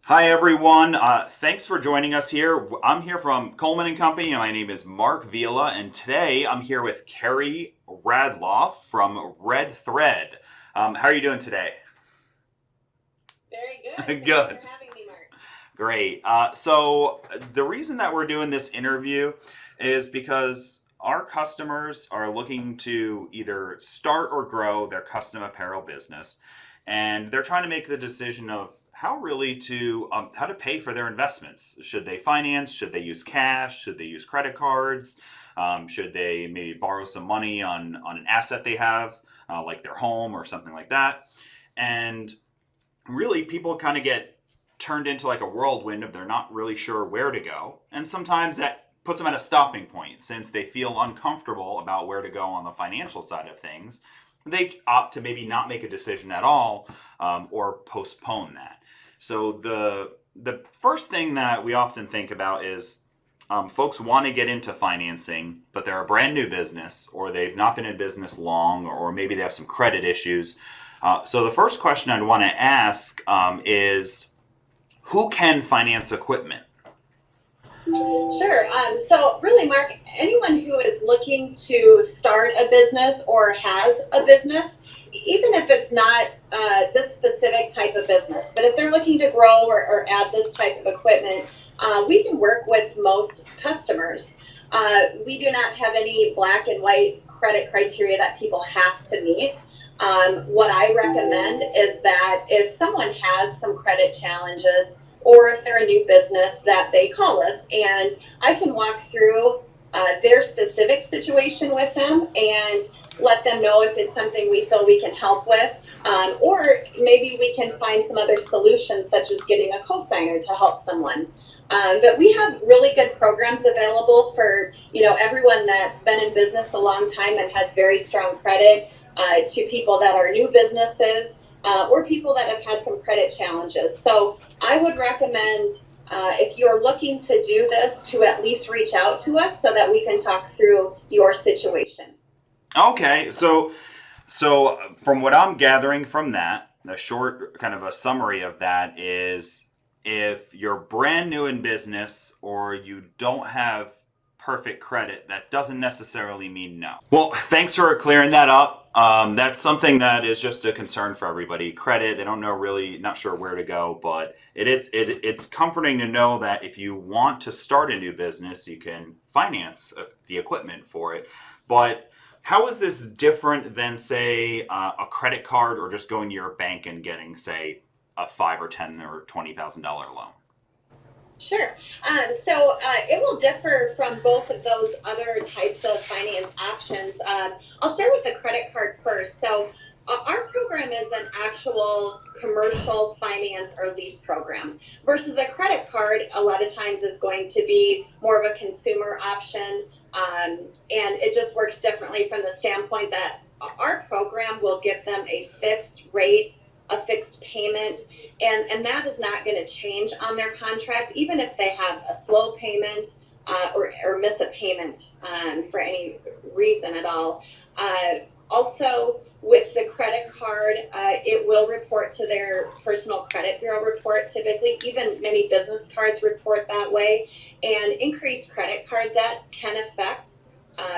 Hi everyone. Thanks for joining us here. I'm here from Coleman and Company, and my name is Mark Vila. And today I'm here with Carrie Radloff from Red Thread. How are you doing today? Very good. Thanks for Good. having me, Mark. Great. So the reason that we're doing this interview is because our customers are looking to either start or grow their custom apparel business, and they're trying to make the decision of how to pay for their investments. Should they finance? Should they use cash? Should they use credit cards? Should they maybe borrow some money on an asset they have, like their home or something like that? And really people kind of get turned into like a whirlwind of they're not really sure where to go. And sometimes that puts them at a stopping point since they feel uncomfortable about where to go on the financial side of things. They opt to maybe not make a decision at all, or postpone that. So the first thing that we often think about is folks want to get into financing, but they're a brand new business, or they've not been in business long, or maybe they have some credit issues. So the first question I'd want to ask is, who can finance equipment? Sure. So, really, Mark, anyone who is looking to start a business or has a business, even if it's not this specific type of business, but if they're looking to grow or add this type of equipment, we can work with most customers. We do not have any black and white credit criteria that people have to meet. What I recommend is that if someone has some credit challenges, or if they're a new business, that they call us and I can walk through their specific situation with them and let them know if it's something we feel we can help with. Or maybe we can find some other solutions, such as getting a cosigner to help someone. But we have really good programs available for everyone that's been in business a long time and has very strong credit, to people that are new businesses, or people that have had some credit challenges. So I would recommend, if you're looking to do this, to at least reach out to us so that we can talk through your situation. Okay, so from what I'm gathering from that, the short kind of a summary of that is, if you're brand new in business or you don't have perfect credit, that doesn't necessarily mean no. Well, thanks for clearing that up. That's something that is just a concern for everybody. Credit, they don't know, really not sure where to go, but it's comforting to know that if you want to start a new business, you can finance the equipment for it. But how is this different than, say, a credit card, or just going to your bank and getting, say, a five or $10,000 or $20,000 loan? Sure. So it will differ from both of those other types of finance options. I'll start with the credit card first. So our program is an actual commercial finance or lease program, versus a credit card a lot of times is going to be more of a consumer option. And it just works differently from the standpoint that our program will give them a fixed rate, a fixed payment, and that is not going to change on their contract, even if they have a slow payment, or miss a payment, for any reason at all. Also, with the credit card, it will report to their personal credit bureau report. Typically, even many business cards report that way. And increased credit card debt can affect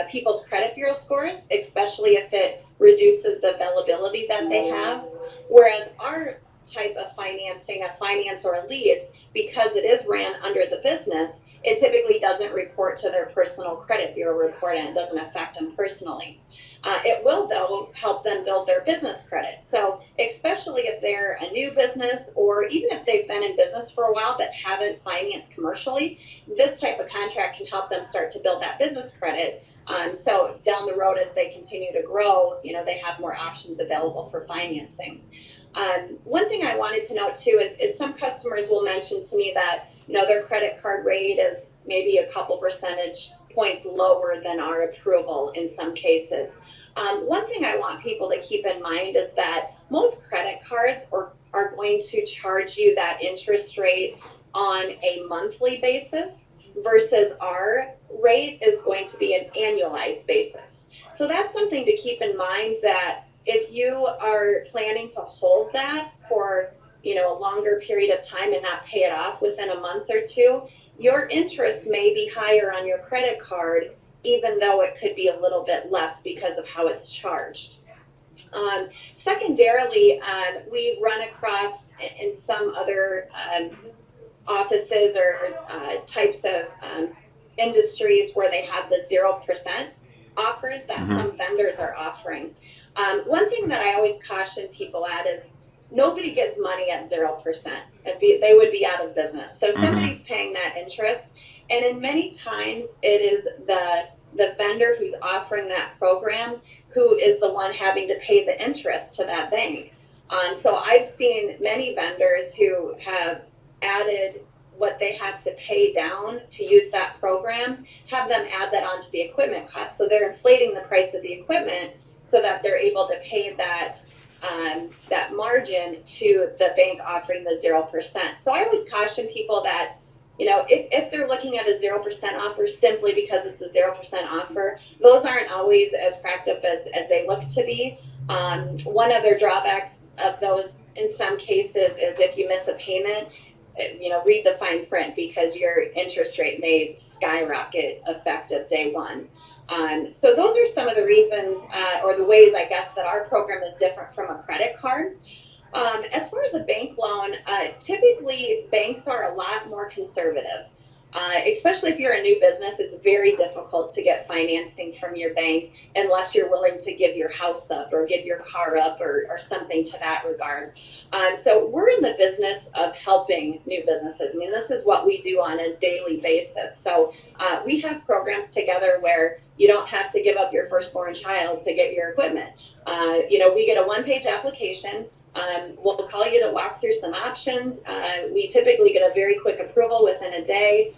people's credit bureau scores, especially if it reduces the availability that they have. Whereas our type of financing, a finance or a lease, because it is ran under the business, it typically doesn't report to their personal credit bureau report, and it doesn't affect them personally. It will, though, help them build their business credit. So, especially if they're a new business, or even if they've been in business for a while but haven't financed commercially, this type of contract can help them start to build that business credit. So down the road, as they continue to grow, they have more options available for financing. One thing I wanted to note too is some customers will mention to me that their credit card rate is maybe a couple percentage points lower than our approval in some cases. One thing I want people to keep in mind is that most credit cards are going to charge you that interest rate on a monthly basis, versus our rate is going to be an annualized basis. So that's something to keep in mind, that if you are planning to hold that for a longer period of time and not pay it off within a month or two, your interest may be higher on your credit card, even though it could be a little bit less because of how it's charged. Secondarily, we run across in some other offices or types of industries where they have the 0% offers that Mm-hmm. some vendors are offering. One thing that I always caution people at is nobody gives money at 0%. They would be out of business. So Mm-hmm. somebody's paying that interest. And in many times, it is the vendor who's offering that program who is the one having to pay the interest to that bank. So I've seen many vendors who have added what they have to pay down to use that program, have them add that onto the equipment cost. So they're inflating the price of the equipment so that they're able to pay that margin to the bank offering the 0%. So I always caution people that, if they're looking at a 0% offer simply because it's a 0% offer, those aren't always as practical as they look to be. One other drawback of those in some cases is if you miss a payment, read the fine print because your interest rate may skyrocket effective day one. So those are some of the reasons or the ways, I guess, that our program is different from a credit card. As far as a bank loan, typically banks are a lot more conservative. Especially if you're a new business, it's very difficult to get financing from your bank unless you're willing to give your house up or give your car up or something to that regard. So we're in the business of helping new businesses. I mean, this is what we do on a daily basis. So we have programs together where you don't have to give up your firstborn child to get your equipment. We get a one-page application. We'll call you to walk through some options. We typically get a very quick approval within a day.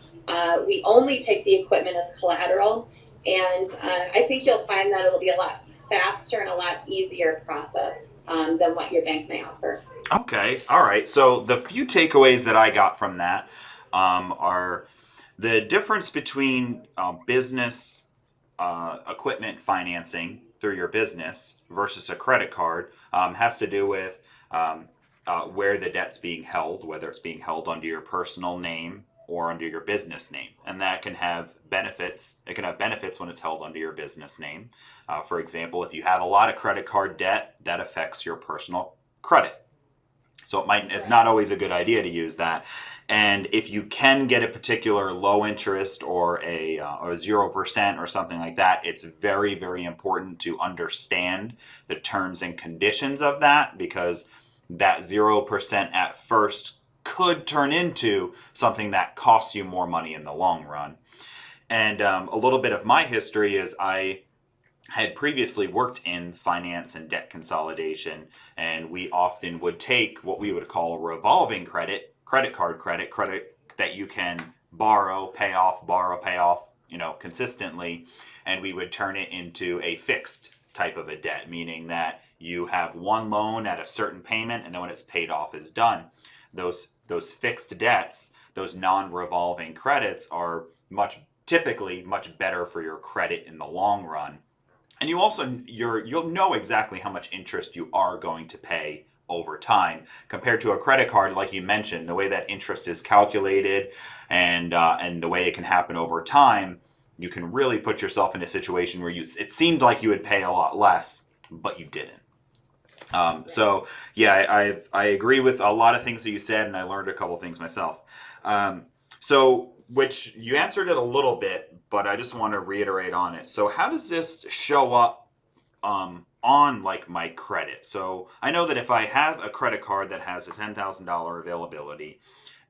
We only take the equipment as collateral, and I think you'll find that it'll be a lot faster and a lot easier process than what your bank may offer. Okay, all right. So the few takeaways that I got from that are the difference between business equipment financing through your business versus a credit card has to do with where the debt's being held, whether it's being held under your personal name or under your business name. And that can have benefits. It can have benefits when it's held under your business name. For example, if you have a lot of credit card debt, that affects your personal credit. So it's Right. not always a good idea to use that. And if you can get a particular low interest or a 0% or something like that, it's very, very important to understand the terms and conditions of that, because that 0% at first could turn into something that costs you more money in the long run. And a little bit of my history is I had previously worked in finance and debt consolidation, and we often would take what we would call a revolving credit card credit that you can borrow, pay off, consistently, and we would turn it into a fixed type of a debt, meaning that you have one loan at a certain payment, and then when it's paid off is done. Those fixed debts, those non-revolving credits, are typically much better for your credit in the long run. And you'll know exactly how much interest you are going to pay over time compared to a credit card. Like you mentioned, the way that interest is calculated and the way it can happen over time, you can really put yourself in a situation where it seemed like you would pay a lot less, but you didn't. Right. So yeah, I agree with a lot of things that you said, and I learned a couple things myself. So which you answered it a little bit, but I just want to reiterate on it. So how does this show up on like my credit? So I know that if I have a credit card that has a $10,000 availability,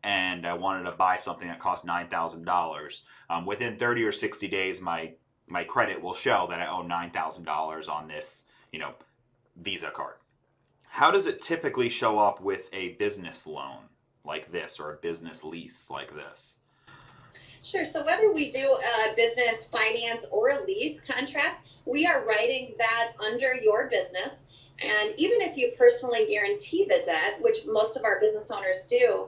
and I wanted to buy something that costs $9,000, within 30 or 60 days, my credit will show that I owe $9,000 on this, Visa card. How does it typically show up with a business loan like this or a business lease like this? Sure. So whether we do a business finance or a lease contract, we are writing that under your business. And even if you personally guarantee the debt, which most of our business owners do,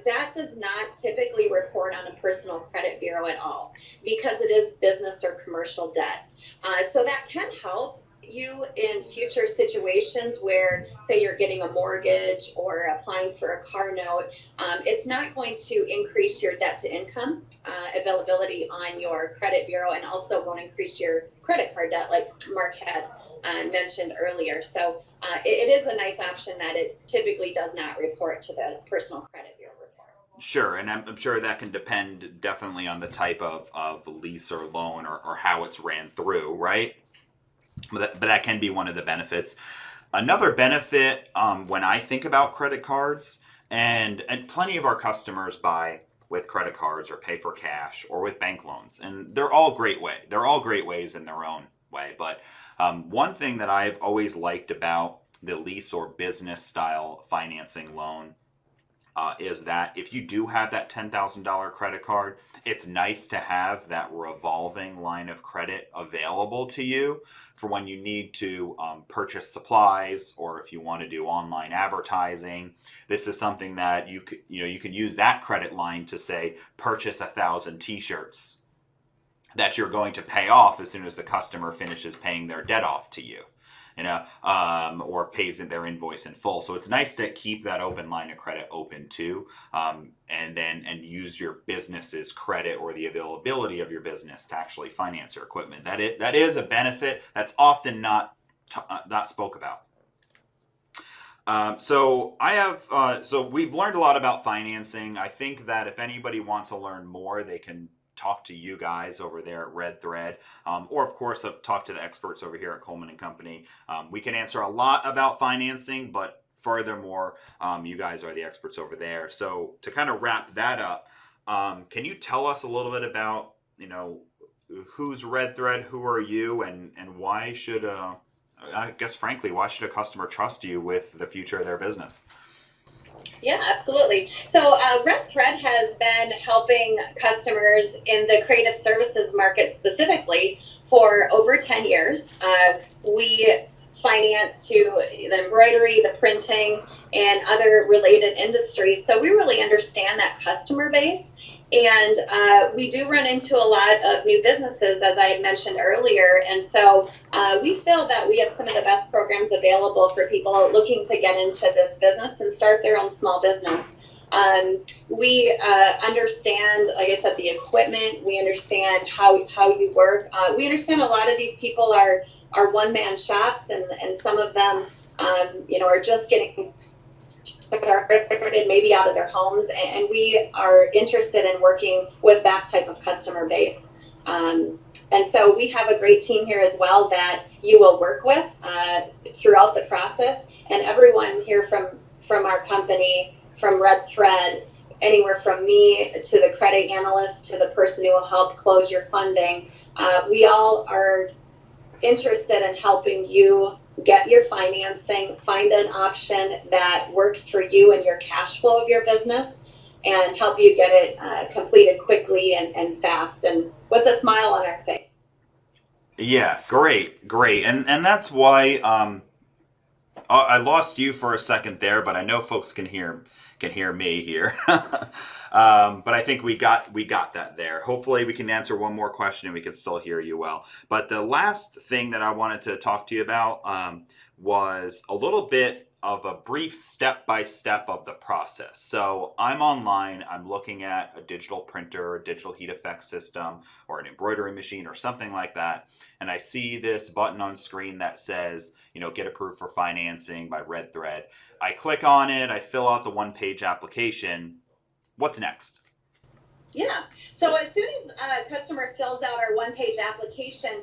that does not typically report on a personal credit bureau at all because it is business or commercial debt. So that can help. you in future situations where, say, you're getting a mortgage or applying for a car note. It's not going to increase your debt to income availability on your credit bureau, and also won't increase your credit card debt, like Mark had mentioned earlier. So it is a nice option that it typically does not report to the personal credit bureau report. Sure, and I'm sure that can depend definitely on the type of lease or loan, or how it's ran through, right? But that can be one of the benefits. Another benefit, when I think about credit cards, and plenty of our customers buy with credit cards or pay for cash or with bank loans, and they're all great ways in their own way. But one thing that I've always liked about the lease or business style financing loan is that if you do have that $10,000 credit card, it's nice to have that revolving line of credit available to you for when you need to purchase supplies, or if you want to do online advertising. This is something that you can use that credit line to, say, purchase 1,000 T-shirts that you're going to pay off as soon as the customer finishes paying their debt off to you, or pays their invoice in full. So it's nice to keep that open line of credit open too, and use your business's credit or the availability of your business to actually finance your equipment. That is a benefit that's often not spoke about. So we've learned a lot about financing. I think that if anybody wants to learn more, they can talk to you guys over there at Red Thread, or of course talk to the experts over here at Coleman and Company. We can answer a lot about financing, but furthermore, you guys are the experts over there. So to kind of wrap that up, can you tell us a little bit about, who's Red Thread, who are you, and why should I guess frankly, why should a customer trust you with the future of their business? Yeah, absolutely. So, Red Thread has been helping customers in the creative services market specifically for over 10 years. We finance to the embroidery, the printing, and other related industries. So, we really understand that customer base. And we do run into a lot of new businesses, as I had mentioned earlier. And so we feel that we have some of the best programs available for people looking to get into this business and start their own small business. We understand, like I said, the equipment. We understand how you work. We understand a lot of these people are one-man shops, and some of them, are just getting started, maybe out of their homes, and we are interested in working with that type of customer base. And so we have a great team here as well that you will work with throughout the process. And everyone here from our company, from Red Thread, anywhere from me to the credit analyst to the person who will help close your funding, we all are interested in helping you get your financing, find an option that works for you and your cash flow of your business, and help you get it completed quickly and fast and with a smile on our face. Yeah, great, and that's why I lost you for a second there, but I know folks can hear me here. But I think we got that there. Hopefully, we can answer one more question and we can still hear you well. But the last thing that I wanted to talk to you about was a little bit of a brief step by step of the process. So I'm online, I'm looking at a digital printer, a digital HeatFX system, or an embroidery machine or something like that. And I see this button on screen that says, get approved for financing by Red Thread. I click on it, I fill out the one-page application. What's next? Yeah. So as soon as a customer fills out our one-page application,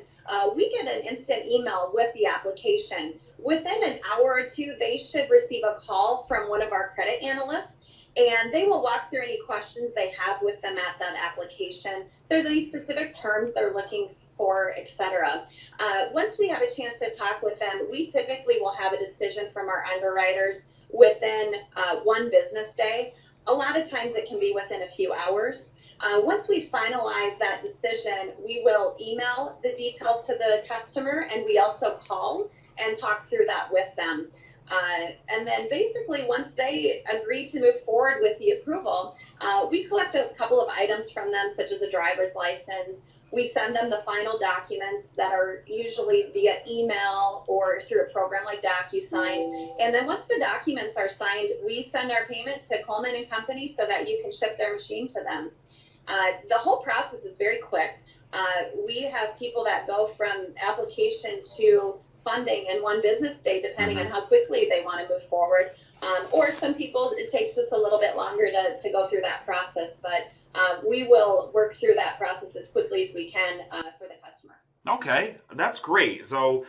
we get an instant email with the application. Within an hour or two, they should receive a call from one of our credit analysts, and they will walk through any questions they have with them at that application. If there's any specific terms they're looking for, etc. Once we have a chance to talk with them, we typically will have a decision from our underwriters within one business day. A lot of times it can be within a few hours. Once we finalize that decision, we will email the details to the customer, and we also call and talk through that with them. And then basically, once they agree to move forward with the approval, we collect a couple of items from them, such as a driver's license, We send them the final documents that are usually via email or through a program like DocuSign. And then once the documents are signed, we send our payment to Coleman and Company so that you can ship their machine to them. The whole process is very quick. We have people that go from application to funding in one business day, depending on Hmm. how quickly they want to move forward. Or some people, it takes just a little bit longer to go through that process, but we will work through that process as quickly as we can for the customer. Okay, that's great. So,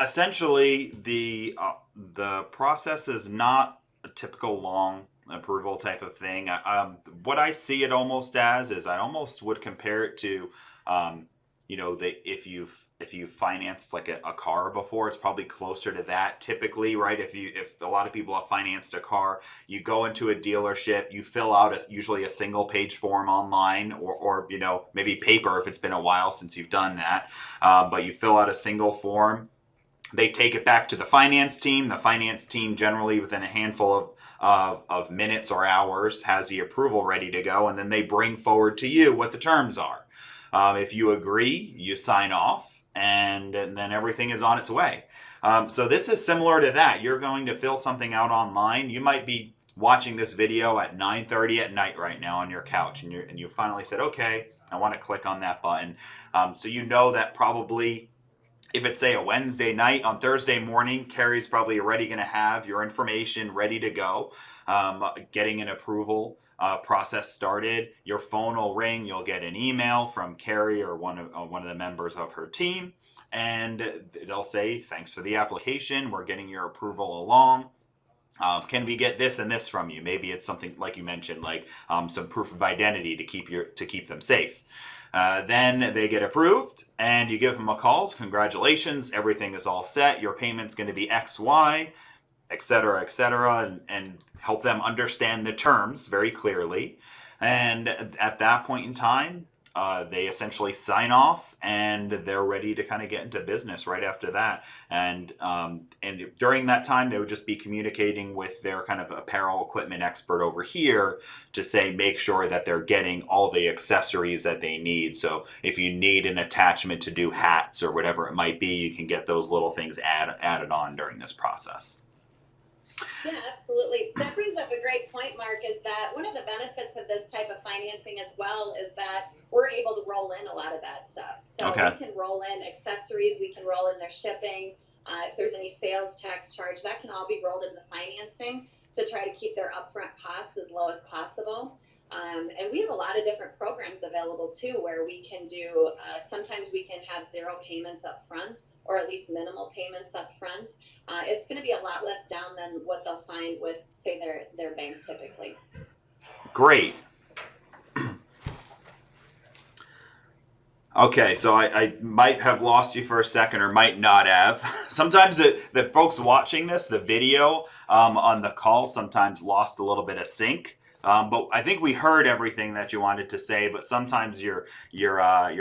essentially, the process is not a typical long approval type of thing. What I see it almost as is I almost would compare it to, um, if you've financed like a car before, it's probably closer to that typically, right? If a lot of people have financed a car, you go into a dealership, you fill out usually a single page form online, or maybe paper if it's been a while since you've done that, but you fill out a single form. They take it back to the finance team. The finance team, generally within a handful of minutes or hours, has the approval ready to go, and then they bring forward to you what the terms are. If you agree, you sign off, and then everything is on its way. So this is similar to that. You're going to fill something out online. You might be watching this video at 9:30 at night right now on your couch, and you finally said, okay, I want to click on that button. So you know that probably if it's say a Wednesday night, on Thursday morning, Carrie's probably already going to have your information ready to go, getting an approval process started. Your phone will ring. You'll get an email from Carrie or one of the members of her team, and they'll say, "Thanks for the application. We're getting your approval along. Can we get this and this from you?" Maybe it's something like you mentioned, like some proof of identity to keep them safe. Then they get approved, and you give them a call. Congratulations, everything is all set. Your payment's going to be X, Y, et cetera, and help them understand the terms very clearly. And at that point in time, they essentially sign off, and they're ready to kind of get into business right after that. And during that time, they would just be communicating with their kind of apparel equipment expert over here to say, make sure that they're getting all the accessories that they need. So if you need an attachment to do hats or whatever it might be, you can get those little things added on during this process. Yeah, absolutely. That brings up a great point, Mark, is that one of the benefits of this type of financing as well is that we're able to roll in a lot of that stuff. So we Okay. can roll in accessories, we can roll in their shipping. If there's any sales tax charge, that can all be rolled in the financing to try to keep their upfront costs as low as possible. And we have a lot of different programs available too, where we can do, sometimes we can have zero payments up front or at least minimal payments up front. It's going to be a lot less down than what they'll find with, say, their bank typically. Great. Okay, so I might have lost you for a second or might not have. Sometimes the folks watching this, the video on the call, sometimes lost a little bit of sync. But I think we heard everything that you wanted to say, but sometimes your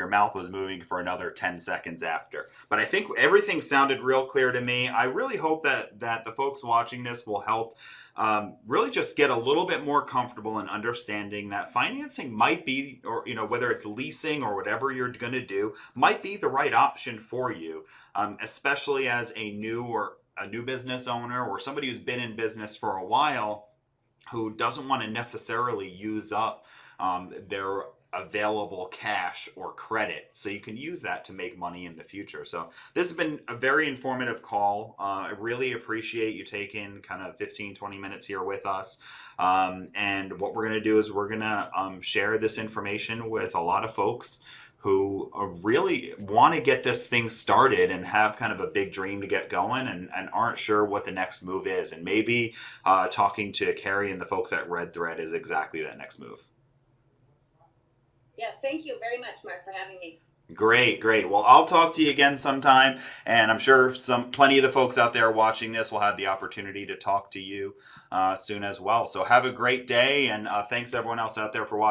mouth was moving for another 10 seconds after. But I think everything sounded real clear to me. I really hope that the folks watching this will help really just get a little bit more comfortable in understanding that financing might be, or whether it's leasing or whatever you're going to do, might be the right option for you, especially as a new business owner or somebody who's been in business for a while, who doesn't want to necessarily use up their available cash or credit. So you can use that to make money in the future. So this has been a very informative call. I really appreciate you taking kind of 15, 20 minutes here with us. And what we're going to do is we're going to share this information with a lot of folks who really want to get this thing started and have kind of a big dream to get going, and aren't sure what the next move is. And maybe talking to Carrie and the folks at Red Thread is exactly that next move. Yeah, thank you very much, Mark, for having me. Great, great. Well, I'll talk to you again sometime, and I'm sure plenty of the folks out there watching this will have the opportunity to talk to you soon as well. So have a great day, and thanks everyone else out there for watching.